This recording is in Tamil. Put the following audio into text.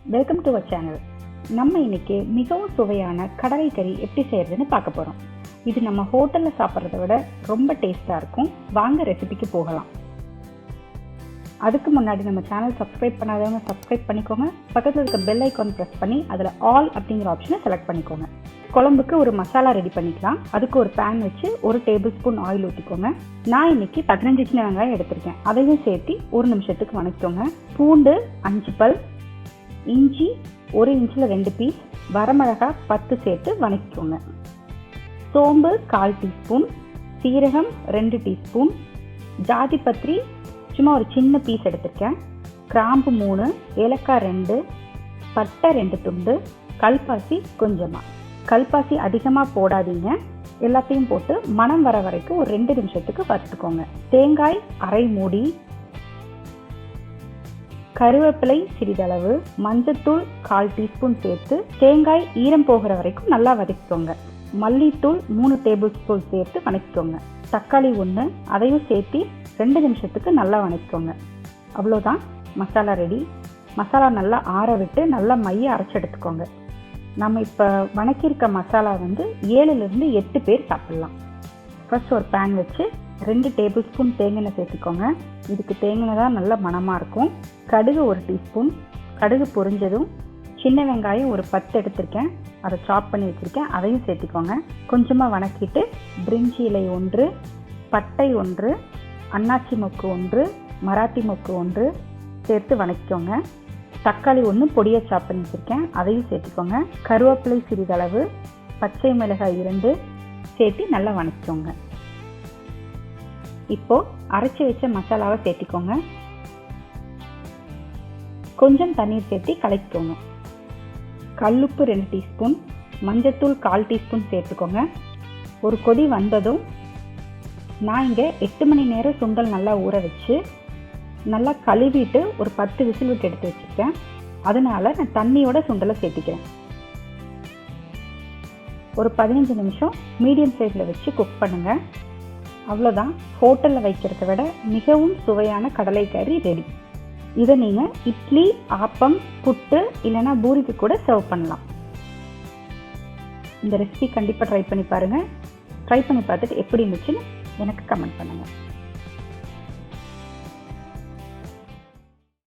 Welcome to our channel. நம்ம இன்னைக்கு மிகவும் சுவையான கடலை கறி எப்படி செய்யறதுன்னு பார்க்க போறோம். இது நம்ம ஹோட்டல்ல சாப்பிட்றத விட ரொம்ப டேஸ்டா இருக்கும். வாங்க ரெசிபிக்கு போகலாம். அதுக்கு முன்னாடி நம்ம சேனல் சப்ஸ்கிரைப் பண்ணாதவங்க சப்ஸ்கிரைப் பண்ணிக்கோங்க. பக்கத்தில் இருக்க பெல் ஐக்கான் ப்ரெஸ் பண்ணி அதில் ஆல் அப்படிங்கிற ஆப்ஷனை செலக்ட் பண்ணிக்கோங்க. குழம்புக்கு ஒரு மசாலா ரெடி பண்ணிக்கலாம். அதுக்கு ஒரு பேன் வச்சு 1 டேபிள் ஸ்பூன் ஆயில் ஊற்றிக்கோங்க. நான் இன்னைக்கு 15 சின்ன வெங்காயம் எடுத்திருக்கேன். அதையும் சேர்த்து 1 நிமிஷத்துக்கு வணக்கிக்கோங்க. பூண்டு 5 பல், இஞ்சி 1 இன்ச்சில் 2 பீஸ், வரமிளகாய் 10 சேர்த்து வணக்கிக்கோங்க. சோம்பு 1/4 டீஸ்பூன், சீரகம் 2 டீஸ்பூன், ஜாதிபத்திரி சும்மா ஒரு சின்ன பீஸ் எடுத்திருக்கேன், கிராம்பு 3, ஏலக்காய் 2, பட்டை 2 துண்டு, கல்பாசி கொஞ்சமாக. கல்பாசி அதிகமாக போடாதீங்க. எல்லாத்தையும் போட்டு மணம் வர வரைக்கும் ஒரு 2 நிமிஷத்துக்கு வறுத்துக்கோங்க. தேங்காய் அரை மூடி, கருவேப்பிலை சிறிதளவு, மஞ்சத்தூள் 1/4 டீஸ்பூன் சேர்த்து தேங்காய் ஈரம் போகிற வரைக்கும் நல்லா வதக்கிக்கோங்க. மல்லித்தூள் 3 டேபிள் ஸ்பூன் சேர்த்து வதக்கிக்கோங்க. தக்காளி 1, அதையும் சேர்த்து 2 நிமிஷத்துக்கு நல்லா வதக்கிக்கோங்க. அவ்வளோதான், மசாலா ரெடி. மசாலா நல்லா ஆற விட்டு நல்லா மைய அரைச்சி எடுத்துக்கோங்க. நம்ம இப்போ வதக்கியிருக்க மசாலா 7லேருந்து 8 பேர் சாப்பிட்லாம். ஃபர்ஸ்ட் ஒரு பேன் வச்சு 2 டேபிள் ஸ்பூன் தேங்காய் சேர்த்துக்கோங்க. இதுக்கு தேங்காய் தான் நல்ல மணமாக இருக்கும். கடுகு 1 டீஸ்பூன். கடுகு பொரிஞ்சதும் சின்ன வெங்காயம் ஒரு 10 எடுத்திருக்கேன், அதை சாப் பண்ணி வச்சுருக்கேன், அதையும் சேர்த்துக்கோங்க. கொஞ்சமாக வதக்கிட்டு பிரிஞ்சி இலை 1, பட்டை 1, அன்னாச்சி மொக்கு 1, மராட்டி மொக்கு 1 சேர்த்து வதக்கிக்கோங்க. தக்காளி 1 பொடியாக சாப் பண்ணி வச்சுருக்கேன், அதையும் சேர்த்துக்கோங்க. கருவேப்பிலை சிறிதளவு, பச்சை மிளகாய் 2 சேர்த்து நல்லா வதக்கிக்கோங்க. இப்போது அரைச்சி வச்ச மசாலாவை சேர்த்திக்கோங்க. கொஞ்சம் தண்ணீர் சேர்த்து கலக்கிக்கோங்க. கல்லுப்பு 2 டீஸ்பூன், மஞ்சத்தூள் 1/4 டீஸ்பூன் சேர்த்துக்கோங்க. ஒரு கொதி வந்ததும் நான் இங்கே 8 மணி நேரம் சுண்டல் நல்லா ஊற வச்சு நல்லா கழுவிட்டு ஒரு 10 விசில் விட்டு எடுத்து வச்சுருக்கேன். அதனால நான் தண்ணியோட சுண்டலை சேர்த்திக்கிறேன். ஒரு 15 நிமிஷம் மீடியம் சைஸில் வச்சு குக் பண்ணுங்கள். அவ்வளோதான், ஹோட்டலில் வைக்கிறத விட மிகவும் சுவையான கடலை கறி ரெடி. இதை நீங்கள் இட்லி, ஆப்பம், புட்டு இல்லைன்னா பூரிக்கு கூட சர்வ் பண்ணலாம். இந்த ரெசிபி கண்டிப்பாக ட்ரை பண்ணி பாருங்கள். ட்ரை பண்ணி பார்த்துட்டு எப்படி இருந்துச்சுன்னு எனக்கு கமெண்ட் பண்ணுங்கள்.